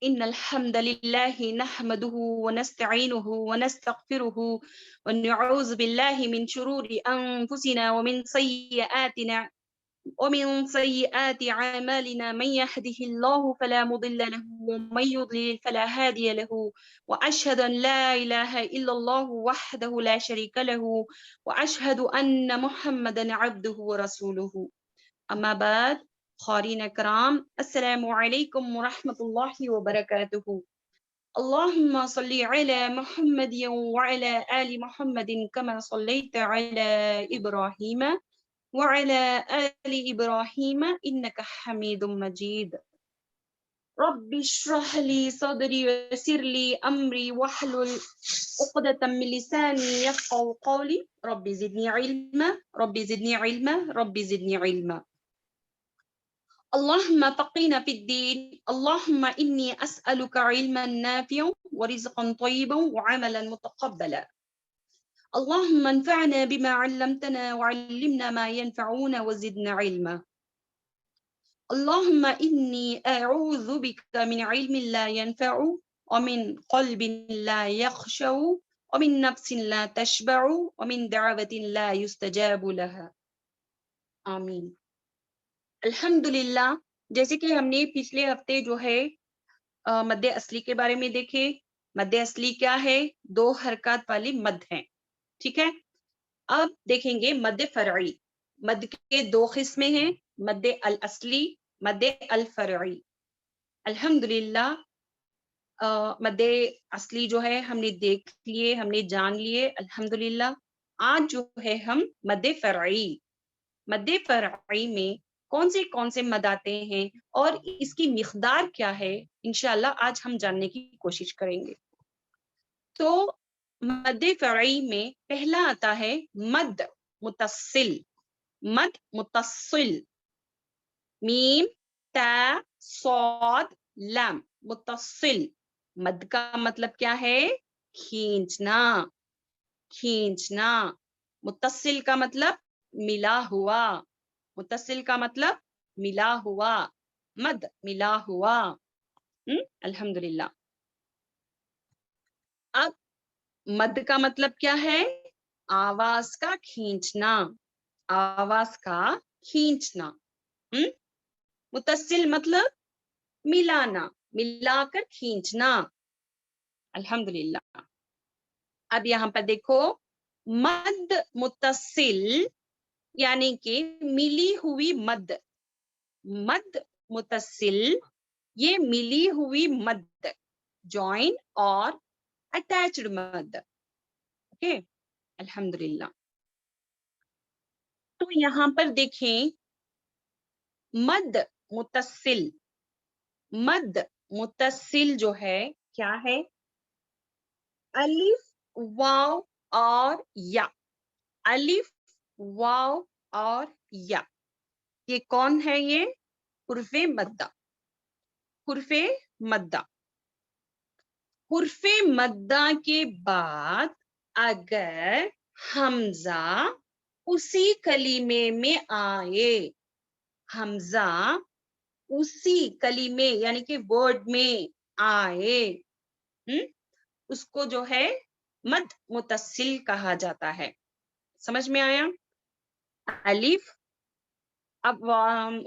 إن الحمد لله نحمده ونستعينه ونستغفره ونعوذ بالله من شرور أنفسنا ومن سيئات أعمالنا من يهده الله فلا مضل له ومن يضلل فلا هادي له وأشهد أن لا إله إلا الله وحده لا شريك له وأشهد أن محمدا عبده ورسوله أما بعد قارئین کرام السلام علیکم ورحمۃ اللہ وبرکاتہ اللهم صل على محمد وعلى آل محمد كما صليت على إبراهيم وعلى آل إبراهيم إنك حميد مجيد رب اشرح لي صدري ويسر لي أمري واحلل عقدة من لساني يفقهوا قولي رب زدني علما رب زدني علما رب زدني علما اللهم فقنا في الدين اللهم إني أسألك علما نافعا ورزقا طيبا وعملا متقبلا اللهم انفعنا بما علمتنا وعلمنا ما ينفعنا وزدنا علما اللهم إني أعوذ بك من علم لا ينفع ومن قلب لا يخشع ومن نفس لا تشبع ومن دعوة لا يستجاب لها آمین. الحمدللہ جیسے کہ ہم نے پچھلے ہفتے جو ہے مد اصلی کے بارے میں دیکھے. مد اصلی کیا ہے؟ 2 حرکات والی مد ہیں. ٹھیک ہے. اب دیکھیں گے مد فرعی. مد کے 2 قسمیں ہیں، مد الاصلی، مد الفرعی. الحمدللہ مد اصلی جو ہے ہم نے دیکھ لیے، ہم نے جان لیے الحمدللہ. آج جو ہے ہم مد فرعی، مد فرعی میں کون سے مد آتے ہیں اور اس کی مقدار کیا ہے، انشاءاللہ آج ہم جاننے کی کوشش کریں گے. تو مد فرعی میں پہلا آتا ہے مد متصل. مد متصل، میم تا صاد لام، متصل. مد کا مطلب کیا ہے؟ کھینچنا، کھینچنا. متصل کا مطلب ملا ہوا، متصل کا مطلب ملا ہوا، مد ملا ہوا. الحمدللہ. اب مد کا مطلب کیا ہے؟ آواز کا کھینچنا، آواز کا کھینچنا. متصل مطلب ملانا، ملا کر کھینچنا. الحمدللہ. اب یہاں پر دیکھو مد متصل یعنی کہ ملی ہوئی مد. مد متصل یہ ملی ہوئی مد، جوائن اور اٹیچڈ مد. اوکے الحمدللہ. تو یہاں پر دیکھیں مد متصل، مد متصل جو ہے کیا ہے؟ الف واو اور یا. الف واو اور یا یہ کون ہے؟ یہ حرف مدہ، حرف مدہ. حرف مدہ کے بعد اگر حمزہ اسی کلمے میں آئے، حمزہ اسی کلمے یعنی کہ ورڈ میں آئے، اس کو جو ہے مد متصل کہا جاتا ہے. سمجھ میں آیا؟ الف، اب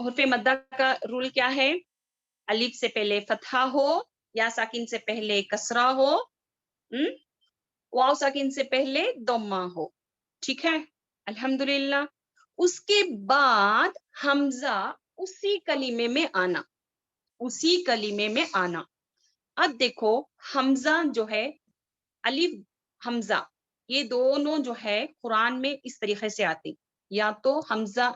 حرف مدہ کا رول کیا ہے؟ الف سے پہلے فتحہ ہو، یا ساکن سے پہلے کسرہ ہو، واو ساکن سے پہلے ضمہ ہو. ٹھیک ہے الحمدللہ. اس کے بعد حمزہ اسی کلمے میں آنا، اسی کلمے میں آنا. اب دیکھو حمزہ جو ہے، الف حمزہ یہ دونوں جو ہے قرآن میں اس طریقے سے آتے، یا تو حمزہ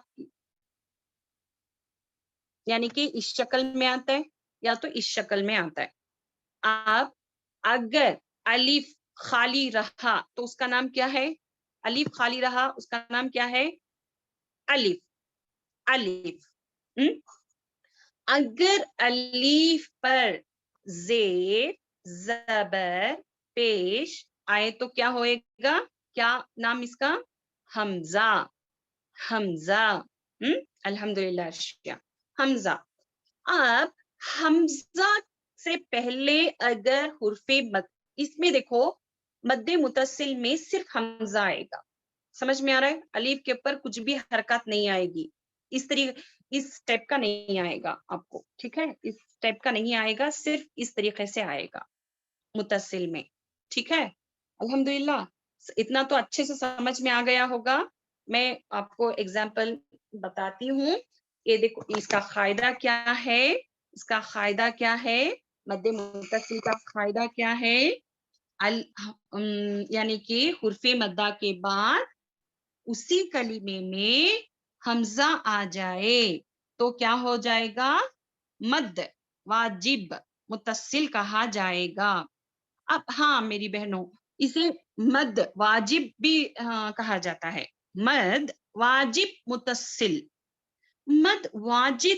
یعنی کہ اس شکل میں آتا ہے یا تو اس شکل میں آتا ہے. اب اگر الف خالی رہا تو اس کا نام کیا ہے؟ الف خالی رہا اس کا نام کیا ہے؟ الف. الف. اگر الف پر زیر زبر پیش آئے تو کیا ہوئے گا؟ کیا نام اس کا؟ حمزہ. حمزہ. الحمدللہ اشیاء حمزہ. اب حمزہ سے پہلے اگر حرف مد، اس میں دیکھو مد متصل میں صرف حمزہ آئے گا، سمجھ میں آ رہا ہے؟ الف کے اوپر کچھ بھی حرکت نہیں آئے گی، اس طریقے اس ٹائپ کا نہیں آئے گا آپ کو، ٹھیک ہے؟ اس ٹائپ کا نہیں آئے گا، صرف اس طریقے سے آئے گا متصل میں، ٹھیک ہے؟ الحمدللہ اتنا تو اچھے سے سمجھ میں آ گیا ہوگا. میں آپ کو ایگزامپل بتاتی ہوں. یہ دیکھو اس کا قاعدہ کیا ہے، اس کا قاعدہ کیا ہے، مد متصل کا قاعدہ کیا ہے، یعنی کہ حرف مدہ کے بعد اسی کلمے میں حمزہ آ جائے تو کیا ہو جائے گا، مد واجب متصل کہا جائے گا. اب ہاں میری بہنوں، اسے مد واجب بھی کہا جاتا ہے، مد واجب متصل. مد واجب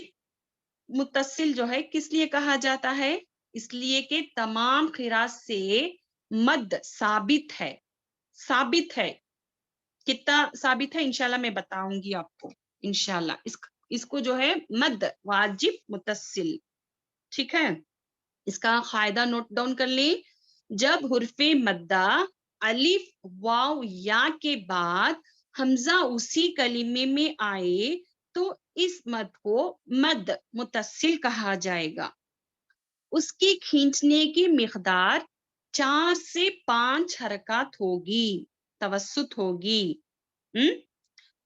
متصل جو ہے کس لیے کہا جاتا ہے، اس لیے کہ تمام قراء سے مد ثابت ہے. ثابت ہے، کتنا ثابت ہے انشاءاللہ میں بتاؤں گی آپ کو انشاءاللہ. اس کو جو ہے مد واجب متصل، ٹھیک ہے؟ اس کا قاعدہ نوٹ ڈاؤن کر لیں. جب حرف مدہ الف واو یا کے بعد حمزہ اسی کلمے میں آئے تو اس مد کو مد متصل کہا جائے گا. اس کی کھینچنے کی مقدار 4 سے 5 حرکات ہوگی، توسط ہوگی.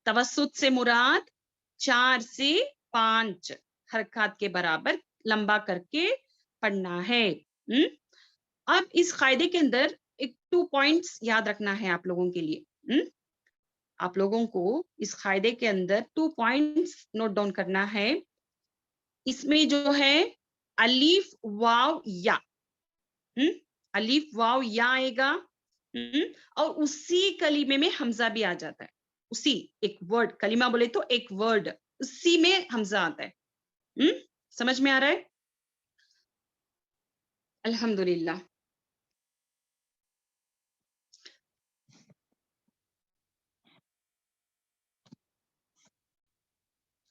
توسط سے مراد 4 سے 5 حرکات کے برابر لمبا کر کے پڑھنا ہے. اب اس قاعدے کے اندر ایک 2 پوائنٹس یاد رکھنا ہے آپ لوگوں کے لیے. آپ لوگوں کو اس قاعدے کے اندر 2 پوائنٹس نوٹ ڈاؤن کرنا ہے. اس میں جو ہے الف واو یا، الف واو یا آئے گا اور اسی کلمے میں حمزہ بھی آ جاتا ہے. اسی ایک ورڈ، کلمہ بولے تو ایک ورڈ، اسی میں حمزہ آتا ہے. سمجھ میں آ رہا ہے؟ الحمدللہ.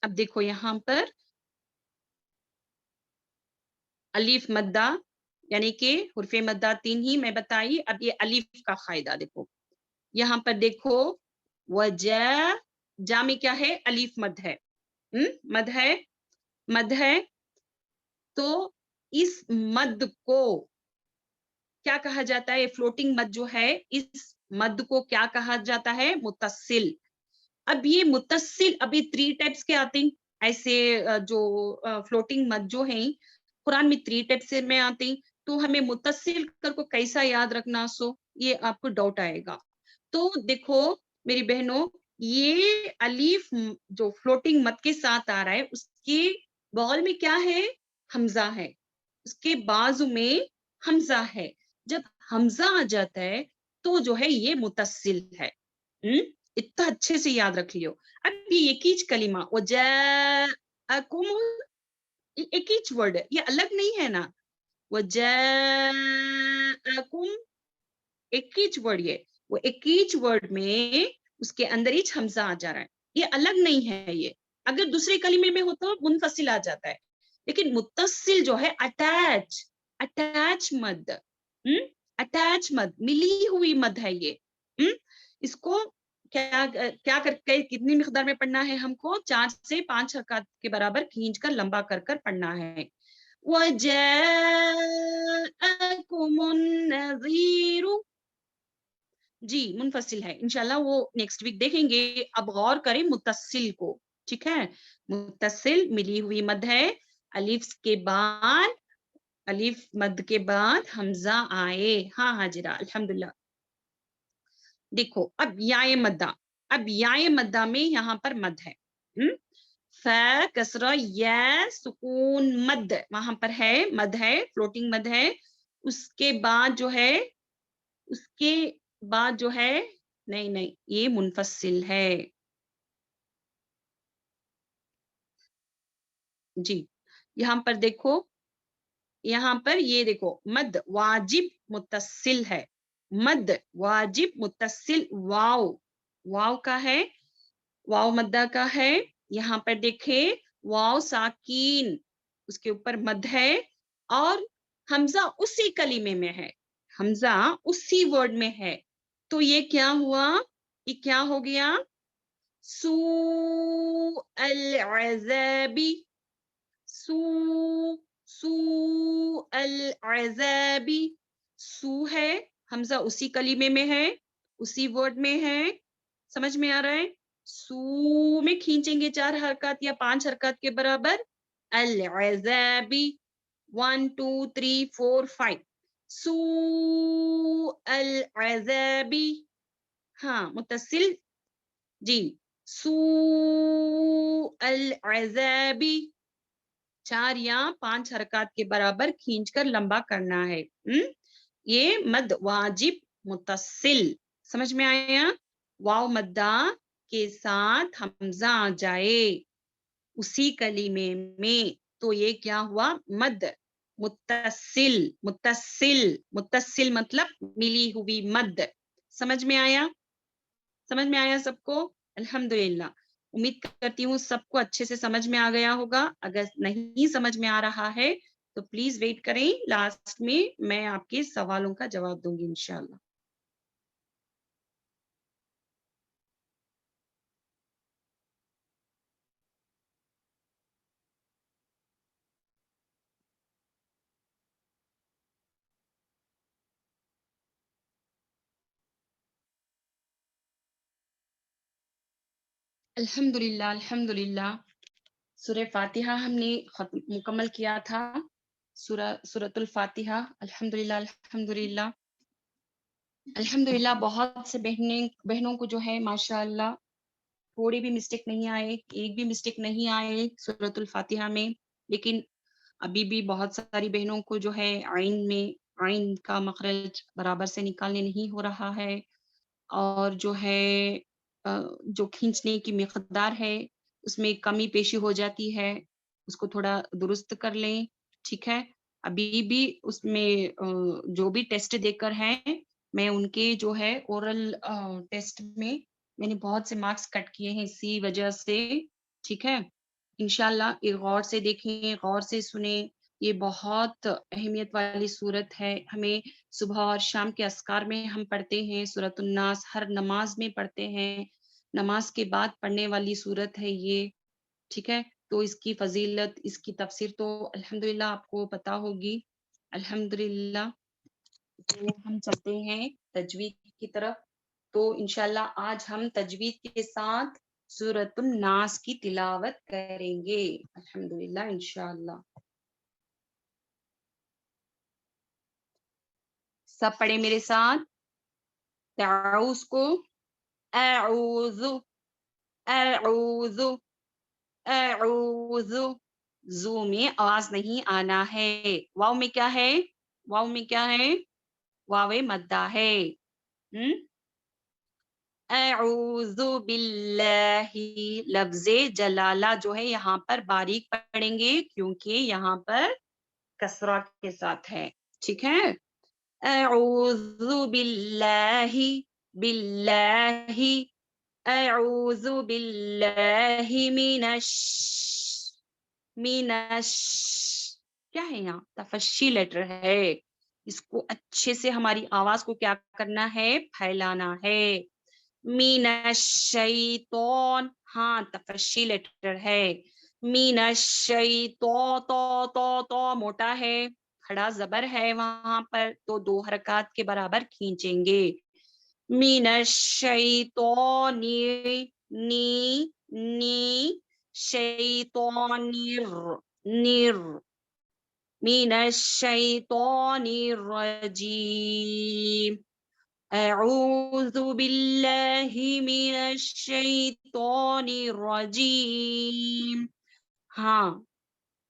اب دیکھو یہاں پر الف مدہ یعنی کہ حرف مدہ 3 ہی میں بتائی. اب یہ الف کا قاعدہ دیکھو یہاں پر، دیکھو وجہ جا میں کیا ہے، الف مد ہے، مد ہے، مد ہے. تو اس مد کو کیا کہا جاتا ہے، فلوٹنگ مد جو ہے اس مد کو کیا کہا جاتا ہے، متصل. اب یہ متصل ابھی 3 ٹائپس کے آتے ہیں ایسے، جو فلوٹنگ مد جو ہیں قرآن میں 3 ٹائپ سے میں آتے ہیں. تو ہمیں متصل کر کو کیسا یاد رکھنا، سو یہ آپ کو ڈاؤٹ آئے گا. تو دیکھو میری بہنوں، یہ الف جو فلوٹنگ مد کے ساتھ آ رہا ہے اس کے بغل میں کیا ہے، حمزہ ہے، اس کے بازو میں حمزہ ہے. جب حمزہ آ جاتا ہے تو جو ہے یہ متصل ہے. اتنا اچھے سے یاد رکھ لیو. اب یہ ایک ہی کلمہ وجاءکم، ایک ہی ورڈ، یہ الگ نہیں ہے نا، وجاءکم ایک ہی ورڈ، یہ وہ ایک ہی ورڈ میں اس کے اندر ہی حمزہ آ جا رہا ہے، یہ الگ نہیں ہے. یہ اگر دوسرے کلمے میں ہو تو منفصل آ جاتا ہے، لیکن متصل جو ہے اٹیچ، اٹیچ مد، اٹیچ مد، ملی ہوئی مد ہے یہ. اس کو کیا کر کے کتنی مقدار میں پڑھنا ہے، ہم کو 4 سے 5 حرکات کے برابر کھینچ کر لمبا کر کر پڑھنا ہے. وَجَاءَكُمُ النَّذِيرُ، جی منفصل ہے، انشاءاللہ وہ نیکسٹ ویک دیکھیں گے. اب غور کریں متصل کو، ٹھیک ہے؟ متصل ملی ہوئی مد ہے، الف کے بعد، الف مد کے بعد حمزہ آئے. ہاں حاجرہ الحمدللہ. دیکھو اب یائے مدہ، اب یائے مدہ میں یہاں پر مد ہے، ف کسرہ یا سکون مد وہاں پر ہے، مد ہے، فلوٹنگ مد ہے. اس کے بعد جو ہے، اس کے بعد جو ہے، نہیں یہ منفصل ہے. جی یہاں پر دیکھو، یہاں پر یہ دیکھو مد واجب متصل ہے، مد واجب متصل، واو، واو کا ہے، واو مدہ کا ہے. یہاں پر دیکھیں واو ساکین، اس کے اوپر مد ہے اور حمزہ اسی کلمے میں ہے, حمزہ اسی ورڈ میں ہے, تو یہ کیا ہوا, یہ کیا ہو گیا, سوء العذابی, سوء العذابی, سو ہے, حمزہ اسی کلمے میں ہے, اسی ورڈ میں ہے, سمجھ میں آ رہا ہے, سو میں کھینچیں گے 4 حرکات یا 5 حرکات کے برابر, العذابی 1 2 3 4 5, سوء العذابی, ہاں متصل جی, سوء العذابی 4 یا 5 حرکات کے برابر کھینچ کر لمبا کرنا ہے. یہ مد واجب متصل, سمجھ میں آیا, واو مدہ کے ساتھ حمزہ آ جائے اسی کلمے میں تو یہ کیا ہوا, مد متصل, متصل, متصل مطلب ملی ہوئی مد, سمجھ میں آیا, سمجھ میں آیا سب کو, الحمدللہ. امید کرتی ہوں سب کو اچھے سے سمجھ میں آ گیا ہوگا, اگر نہیں سمجھ میں آ رہا ہے تو پلیز ویٹ کریں, لاسٹ میں آپ کے سوالوں کا جواب دوں گی انشاءاللہ. الحمدللہ, الحمدللہ. سورہ فاتحہ ہم نے مکمل کیا تھا, سورۃ الفاتحہ. الحمدللہ, الحمدللہ, الحمدللہ. بہت سے بہنوں کو جو ہے ماشاءاللہ تھوڑی بھی مسٹیک نہیں آئے, ایک بھی مسٹیک نہیں آئے سورۃ الفاتحہ میں, لیکن ابھی بھی بہت ساری بہنوں کو جو ہے عین کا مخرج برابر سے نکالنے نہیں ہو رہا ہے, اور جو ہے جو کھینچنے کی مقدار ہے اس میں کمی پیشی ہو جاتی ہے, اس کو تھوڑا درست کر لیں, ٹھیک ہے. ابھی بھی اس میں جو بھی ٹیسٹ دے کر ہیں, میں ان کے جو ہے اورل ٹیسٹ میں نے بہت سے مارکس کٹ کیے ہیں اسی وجہ سے, ٹھیک ہے. انشاءاللہ یہ غور سے دیکھیں, غور سے سنیں, یہ بہت اہمیت والی صورت ہے. ہمیں صبح اور شام کے اذکار میں ہم پڑھتے ہیں, سورۃ الناس ہر نماز میں پڑھتے ہیں, نماز کے بعد پڑھنے والی صورت ہے یہ, ٹھیک ہے. تو اس کی فضیلت, اس کی تفسیر تو الحمدللہ آپ کو پتا ہوگی, الحمدللہ. تو ہم چلتے ہیں تجوید کی طرف. تو انشاءاللہ آج ہم تجوید کے ساتھ سورۃ الناس کی تلاوت کریں گے, الحمدللہ, انشاءاللہ. سب پڑھے میرے ساتھ, تعوذ کو اعوذ, اعوذ, اعوذ, زو میں آواز نہیں آنا ہے. واو میں کیا ہے, واو میں کیا ہے, واو مدہ ہے. اعوذ باللہ, لفظ جلالہ جو ہے یہاں پر باریک پڑھیں گے کیونکہ یہاں پر کسرہ کے ساتھ ہے, ٹھیک ہے. اعوذ باللہ, باللہ, اعوذ باللہ کیا ہے یہاں, تفشی لیٹر ہے, اس کو اچھے سے ہماری آواز کو کیا کرنا ہے, پھیلانا ہے. من الشیطان, ہاں تفشی لیٹر ہے. من الشیطان, تو موٹا ہے, کھڑا زبر ہے وہاں پر, تو 2 حرکات کے برابر کھینچیں گے. من الشیطان, نی شیطان, نر, من الشیطان الرجیم, اعوذ باللہ من الشیطان الرجیم. ہاں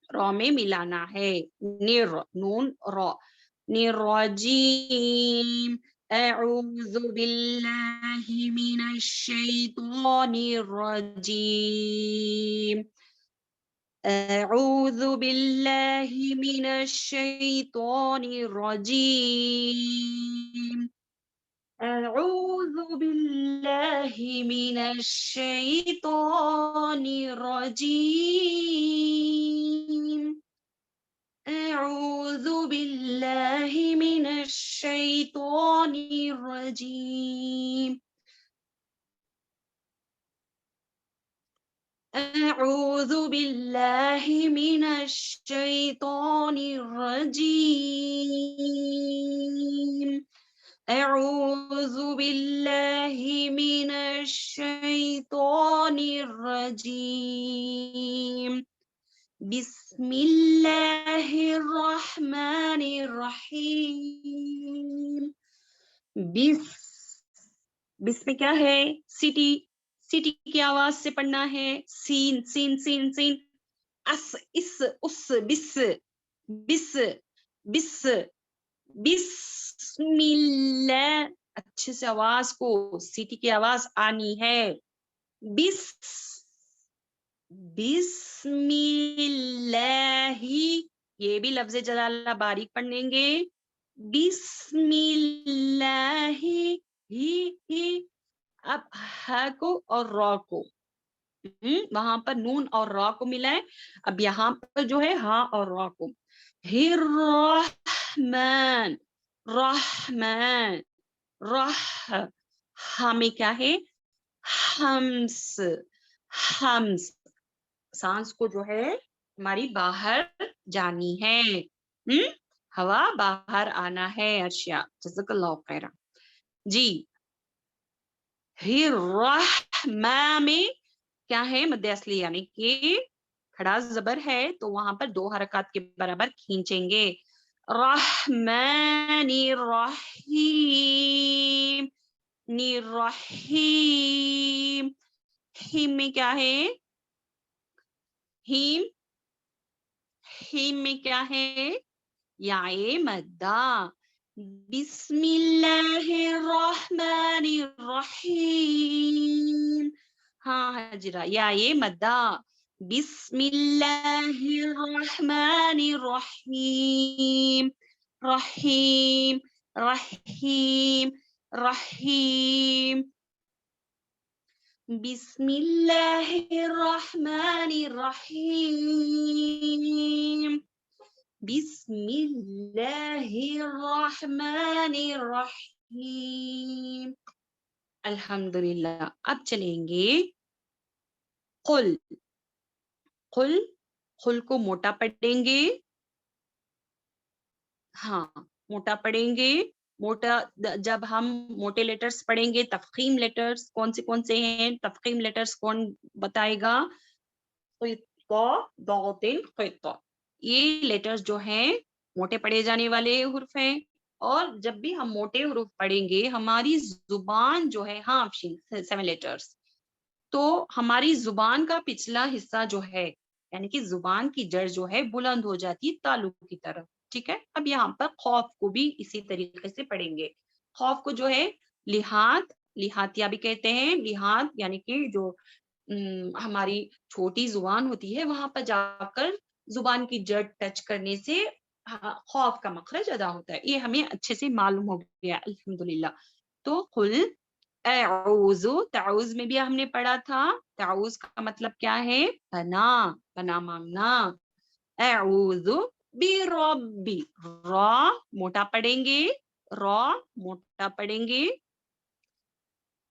را میں ملانا ہے, نر, نون را, نرجیم. اعوذ باللہ من الشیطان الرجیم, اعوذ باللہ من الشیطان الرجیم, اعوذ باللہ من الشیطان الرجیم, اعوذ باللہ الشيطان الرجيم أعوذ بالله من الشيطان الرجيم أعوذ بالله من الشيطان الرجيم بسم الله الرحمن الرحيم بس میں کیا ہے سیٹی کی آواز سے پڑھنا ہے سین سین سین سین اس اس بس بس بس بسم اللہ اچھے سے آواز کو سیٹی کی آواز آنی ہے بسم اللہ یہ بھی لفظ جلالہ باریک پڑھیں گے بسم اللہ ہی اب ہا کو اور را کو وہاں پر نون اور را کو ملا ہے اب یہاں پر جو ہے ہاں اور را کو الرحمن رحمان رح ہاں میں کیا ہے ہمس ہمس سانس کو جو ہے ہماری باہر جانی ہے ہوا باہر آنا ہے ارشیا جزاک اللہ خیر جی الرحمن میں کیا ہے مد اصلی یعنی کہ کھڑا زبر ہے تو وہاں پر 2 حرکات کے برابر کھینچیں گے رحمن الرحیم الرحیم ہیم میں کیا ہے ہیم میں کیا ہے یا مدہ بسم اللہ الرحمن الرحیم ہاں حجرہ یا مدہ بسم اللہ الرحمن الرحیم رحیم رحیم رحیم بسم اللہ الرحمن الرحیم بسم اللہ الرحمن الرحیم الحمدللہ اب چلیں گے قل قل قل کو موٹا پڑھیں گے ہاں موٹا پڑھیں گے موٹا جب ہم موٹے لیٹرز پڑھیں گے تفخیم لیٹرز کون سے ہیں تفخیم لیٹرز کون بتائے گا یہ لیٹرز جو ہیں موٹے پڑھے جانے والے حروف ہیں اور جب بھی ہم موٹے حروف پڑھیں گے ہماری زبان جو ہے ہاں 7 لیٹرز تو ہماری زبان کا پچھلا حصہ جو ہے یعنی کہ زبان کی جڑ جو ہے بلند ہو جاتی ہے تالو کی طرف ٹھیک ہے اب یہاں پر خوف کو بھی اسی طریقے سے پڑھیں گے خوف کو جو ہے لحاتیہ بھی کہتے ہیں لحات یعنی کہ جو ہماری چھوٹی زبان ہوتی ہے وہاں پر جا کر زبان کی جڑ ٹچ کرنے سے خوف کا مخرج ادا ہوتا ہے یہ ہمیں اچھے سے معلوم ہو گیا الحمدللہ تو قل اعوذ تعوذ میں بھی ہم نے پڑھا تھا تعوذ کا مطلب کیا ہے پناہ مانگنا اعوذ بربی را موٹا پڑھیں گے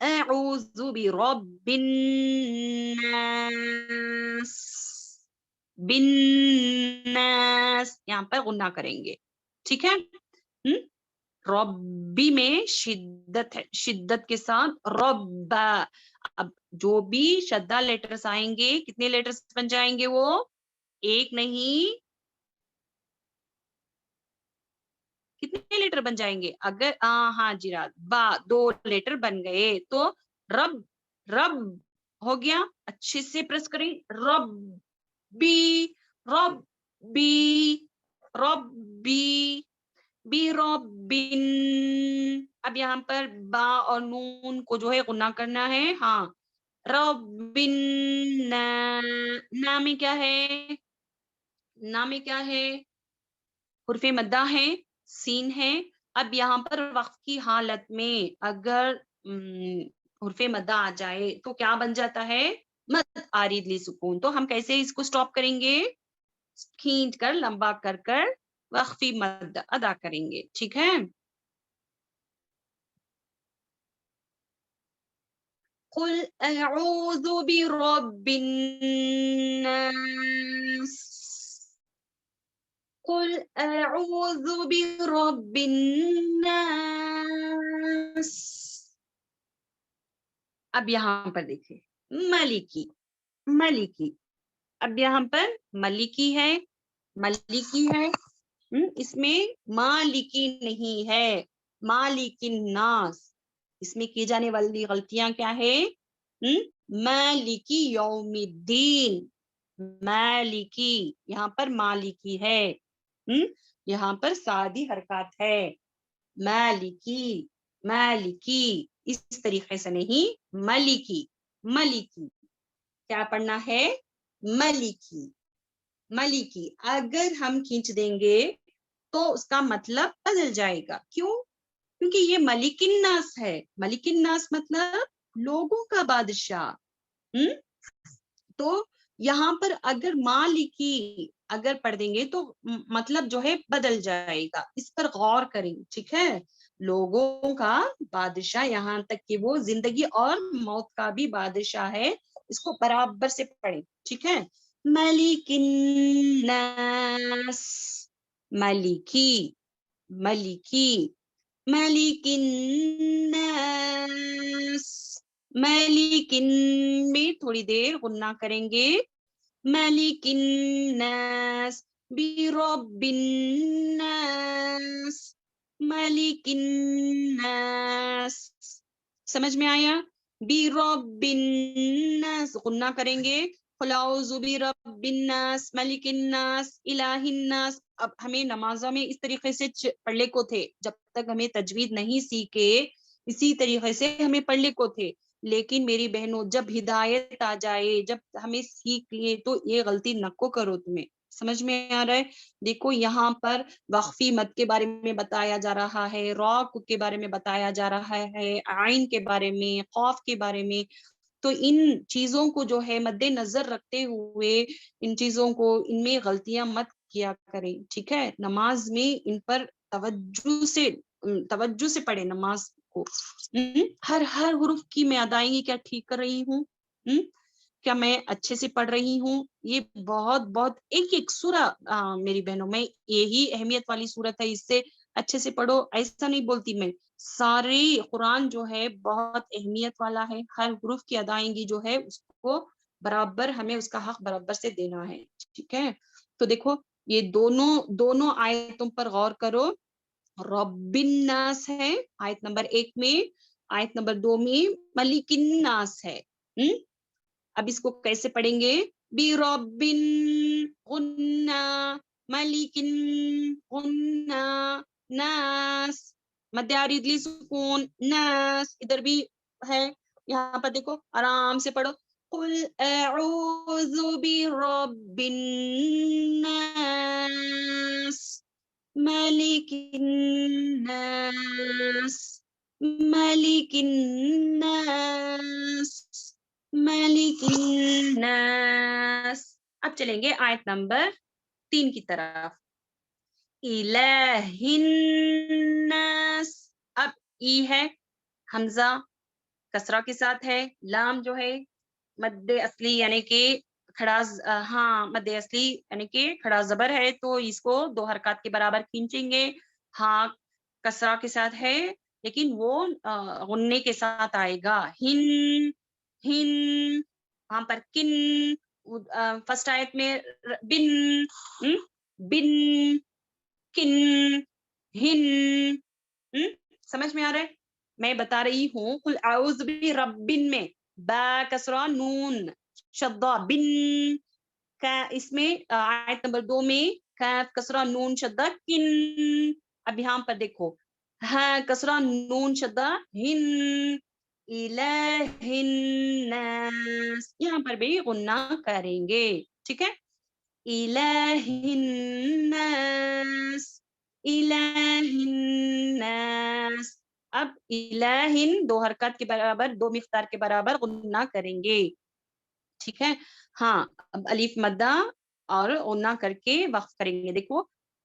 اعوذ برب الناس بالناس یہاں پر غنہ کریں گے ٹھیک ہے ربی میں شدت ہے شدت کے ساتھ رب اب جو بھی شدہ لیٹرز آئیں گے کتنے لیٹرز بن جائیں گے وہ ایک نہیں کتنے لیٹر بن جائیں گے اگر ہاں جی رات 2 لیٹر بن گئے تو رب ہو گیا اچھے سے پریس کریں ربی بربن اب یہاں پر با اور نون کو جو ہے غنہ کرنا ہے ہاں ربن نا میں کیا ہے حرف مدہ ہے سین ہے اب یہاں پر وقف کی حالت میں اگر حرف مدہ آ جائے تو کیا بن جاتا ہے مد عارض لی سکون تو ہم کیسے اس کو سٹاپ کریں گے کھینچ کر لمبا کر وقفی مد ادا کریں گے ٹھیک ہے قل اعوذ برب الناس قل اعوذ برب الناس. اب یہاں پر دیکھیں ملکی ملکی. اب یہاں پر ملکی ہے ملکی ہے اس میں مالکی نہیں ہے مالک الناس. اس میں کی جانے والی غلطیاں کیا ہے مالکی یوم الدین مالکی یہاں پر مالکی ہے یہاں پر سادی حرکات ہے مالکی مالکی اس طریقے سے نہیں ملکی ملکی کیا پڑھنا ہے ملکی ملکی. اگر ہم کھینچ دیں گے تو اس کا مطلب بدل جائے گا. کیوں؟ کیونکہ یہ ملک الناس ہے. ملک الناس مطلب لوگوں کا بادشاہ. تو یہاں پر اگر مالکی اگر پڑھ دیں گے تو مطلب جو ہے بدل جائے گا. اس پر غور کریں ٹھیک ہے. لوگوں کا بادشاہ یہاں تک کہ وہ زندگی اور موت کا بھی بادشاہ ہے. اس کو برابر سے پڑھیں ٹھیک ہے. ملک الناس ملکی ملکی ملک الناس ملک میں تھوڑی دیر غنہ کریں گے. ملک الناس برب الناس ملک الناس. سمجھ میں آیا؟ برب الناس غنہ کریں گے. قل اعوذ برب الناس ملک الناس الہ الناس. اب ہمیں نمازوں میں اس طریقے سے پڑھنے کو تھے. جب تک ہمیں تجوید نہیں سیکھے اسی طریقے سے ہمیں پڑھنے کو تھے. لیکن میری بہنوں جب ہدایت آ جائے جب ہمیں سیکھ لیے تو یہ غلطی نہ کو کرو. تمہیں سمجھ میں آ رہا ہے؟ دیکھو یہاں پر وقفی مد کے بارے میں بتایا جا رہا ہے را کے بارے میں بتایا جا رہا ہے عین کے بارے میں قاف کے بارے میں. تو ان چیزوں کو جو ہے مد نظر رکھتے ہوئے ان چیزوں کو ان میں غلطیاں مت کیا کریں ٹھیک ہے. نماز میں ان پر توجہ سے پڑھے نماز کو. ہر حرف کی میں ادائیگی کیا ٹھیک کر رہی ہوں کیا میں اچھے سے پڑھ رہی ہوں. یہ بہت بہت ایک ایک سورہ میری بہنوں میں یہی اہمیت والی سورت ہے. اس سے اچھے سے پڑھو ایسا نہیں بولتی میں. سارے قرآن جو ہے بہت اہمیت والا ہے. ہر حرف کی ادائیگی جو ہے اس کو برابر ہمیں اس کا حق برابر سے دینا ہے ٹھیک ہے. تو دیکھو یہ دونوں آیتوں پر غور کرو. رب الناس ہے آیت نمبر 1 میں. آیت نمبر 2 میں ملک الناس ہے. اب اس کو کیسے پڑھیں گے؟ برب غنہ ملک غنہ ناس مد عارض سکون ناس. ادھر بھی ہے یہاں پر دیکھو آرام سے پڑھو. قل اعوذ برب الناس ملک الناس ملک الناس ملک الناس. اب چلیں گے آیت نمبر 3 کی طرف. الہ الناس. اب ای ہے حمزہ کسرہ کے ساتھ ہے. لام جو ہے مد اصلی یعنی کہ کھڑا مد اصلی یعنی کہ کھڑا زبر ہے تو اس کو 2 حرکات کے برابر کھینچیں گے. ہاں کسرہ کے ساتھ ہے لیکن وہ غننے کے ساتھ آئے گا. ہن ہن وہاں پر کن. فرسٹ آیت میں بن بن کن ہن. سمجھ میں آ رہا ہے؟ میں بتا رہی ہوں قل اعوذ برب میں با کسرہ نون شدہ بن کا. اس میں آیت نمبر 2 میں کاف کسرہ نون شدہ کن. اب یہاں پر دیکھو ہاں کسرہ نون شدہ ہن الہ الناس. یہاں پر بھی غنہ کریں گے ٹھیک ہے. الہ الناس الہ الناس. اب الہن 2 حرکات کے برابر 2 مقدار کے برابر غنہ کریں گے ٹھیک ہے. ہاں اب الف مدہ اور غنہ کر کے وقف کریں گے. دیکھو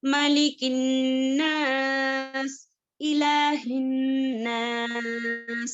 ملک الناس الہ الناس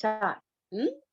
4।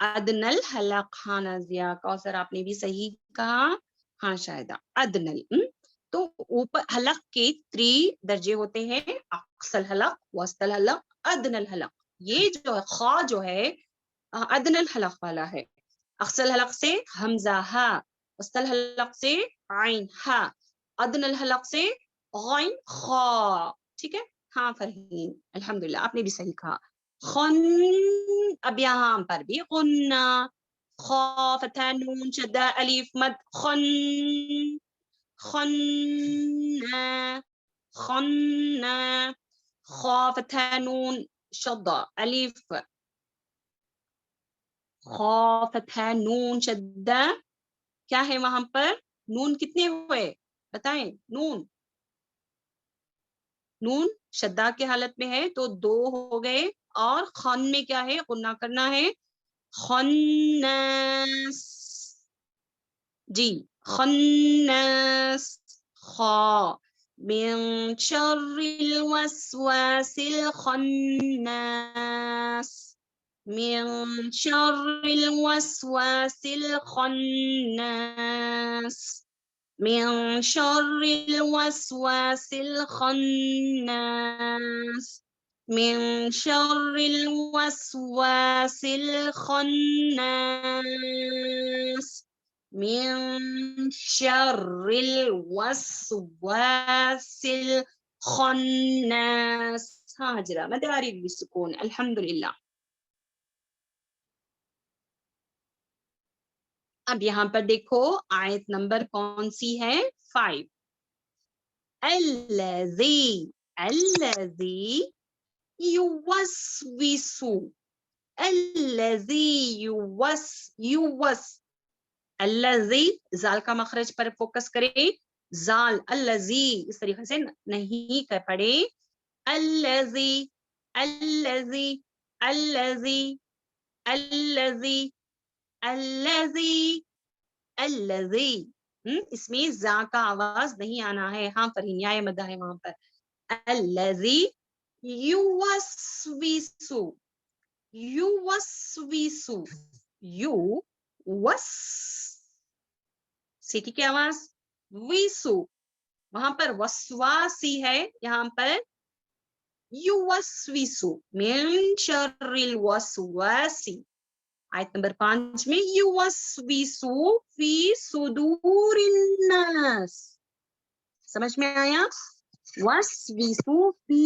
ادنل حلق. ہاں نازیہ کوثر آپ نے بھی صحیح کہا. ہاں شاہدہ ادنل. تو اوپر حلق کے 3 درجے ہوتے ہیں، اقصى الحلق، وسط الحلق، ادنى الحلق. یہ جو ہے خا جو ہے ادنى الحلق والا ہے. اقصى الحلق سے حمزہ ہا، وسط الحلق سے عین ہا، ادنى الحلق سے غین خا. ٹھیک ہے. ہاں فرحین الحمدللہ آپ نے بھی صحیح کہا. خن. اب یہاں پر بھی غنہ، خا فتح نون شدہ الف مد خن. خنا خنا. خا فتح نون شدہ الف، خا فتح نون شدہ. کیا ہے وہاں پر نون کتنے ہوئے بتائیں؟ نون شدہ کے حالت میں ہے تو 2 ہو گئے، اور خن میں کیا ہے غنہ کرنا ہے. خناس. جی خناس. خا من شر الوسواس الخناس. من شر الوسواس الخناس. من شر الوسواس الخناس. من شر الوسواس الخناس. من شر الوسواس الخناس. ہاں جرا مداری بالسکون الحمدللہ. اب یہاں پر دیکھو آیت نمبر کون سی ہے؟ 5. الذی الذی یوسوس. الذی یوس. الذی زال کا مخرج پر فوکس کرے. زال الذی اس طریقے سے نہیں کر پڑے. الذی الذی الذی الذی الذی الذی. اس میں زا کا آواز نہیں آنا ہے. ہاں فرحین یا مدہ ہے وہاں پر. الذی یوسوس. یوسوس. یو وس سیٹی کی آواز ویسو. وہاں پر وسواسی ہے، یہاں پر یوسوسو. من شر الوسواسی. آیت نمبر 5 میں یوسوسو فی صدور الناس. سمجھ میں آیا؟ وسوسو فی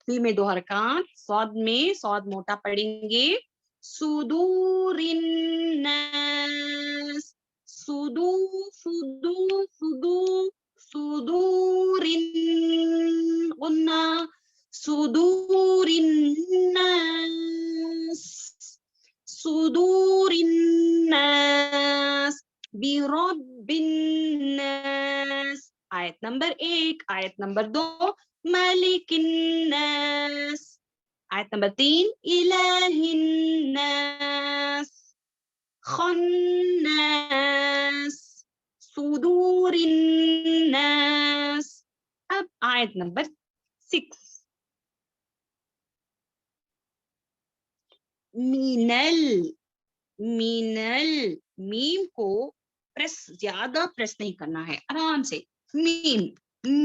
میں 2 حرکات، صاد میں صاد موٹا پڑھیں گے. صدور الناس. صدور غنہ. صدور الناس. صدور الناس برب الناس. آیت نمبر 1. آیت نمبر 2 مالک الناس. آیت نمبر 3 الہ الناس. خناس. صدور الناس. اب آیت نمبر 6. مینل. مینل میم کو زیادہ پریس نہیں کرنا ہے، آرام سے. میم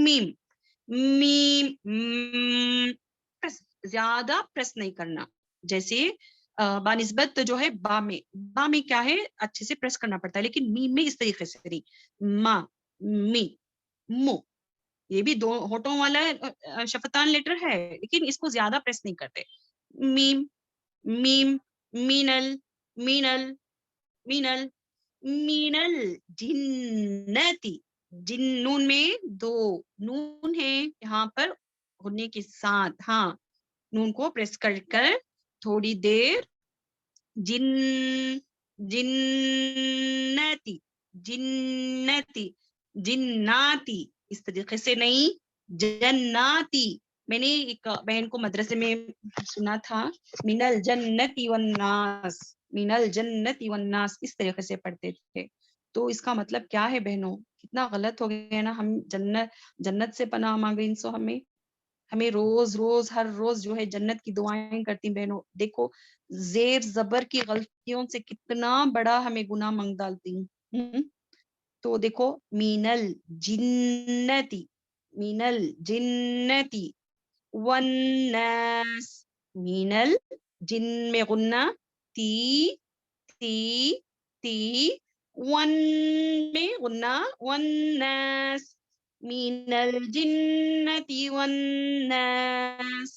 میم میم زیادہ پریس نہیں کرنا. جیسے بانسبت جو ہے با میں کیا ہے اچھے سے پریس کرنا پڑتا ہے، لیکن میم میں اس طریقے سے نہیں. ما می مو، یہ بھی 2 ہونٹوں والا شفتان لیٹر ہے، لیکن اس کو زیادہ پریس نہیں کرتے. میم میم مینل مینل مینل مینل جنتی. جنون میں 2 نون ہے یہاں پر ہونے کے ساتھ. ہاں نون کو پریس کر تھوڑی دیر. جن جنتی جنتی جناتی اس طریقے سے نہیں، جناتی. میں نے ایک بہن کو مدرسے میں سنا تھا من الجنتی والناس، من الجنتی والناس اس طریقے سے پڑھتے تھے. تو اس کا مطلب کیا ہے بہنوں؟ کتنا غلط ہو گیا نا. ہم جنت سے پناہ مانگے ان سو ہمیں. ہمیں روز روز ہر روز جو ہے جنت کی دعائیں کرتی بہنوں. دیکھو زیر زبر کی غلطیوں سے کتنا بڑا ہمیں گناہ منگ ڈالتی ہیں. تو دیکھو مینل جنتی، مینل جنتی والناس، مینل جن میں غنہ، تی تی تی، ون میں غنہ، والناس، من الجنة والناس،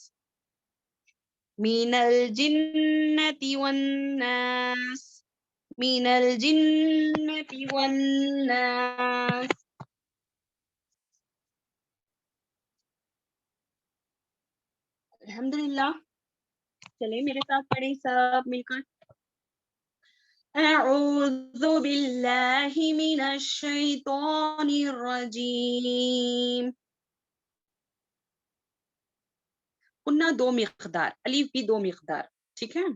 من الجنة والناس، من الجنة والناس. الحمدللہ. چلے میرے ساتھ پڑھیں سب مل کر. اعوذ باللہ من الشیطان الرجیم. قلنا دو مقدار، الف بھی دو مقدار، ٹھیک ہے.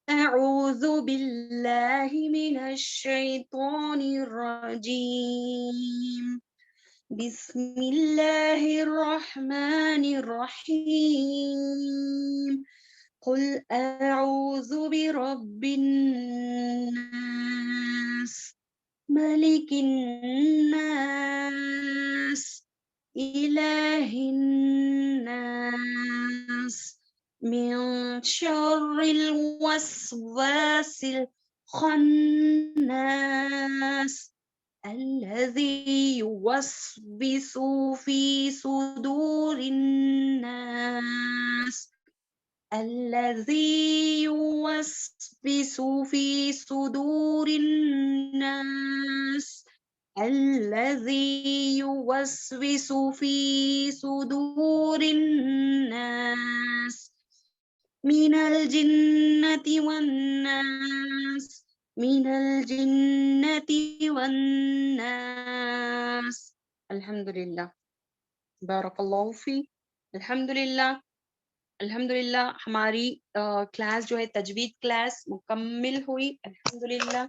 اعوذ باللہ من الشیطان الرجیم. بسم اللہ الرحمن الرحیم. قل اعوذ برب الناس ملک الناس الہ الناس من شر الوسواس الخناس الذي يوسوس في صدور الناس، الذي يوسوس في صدور الناس، الذي يوسوس في صدور الناس من الجنة والناس، من الجنة والناس. الحمدللہ. بارک اللہ فی. الحمدللہ. الحمدللہ ہماری کلاس جو ہے تجوید کلاس مکمل ہوئی الحمدللہ.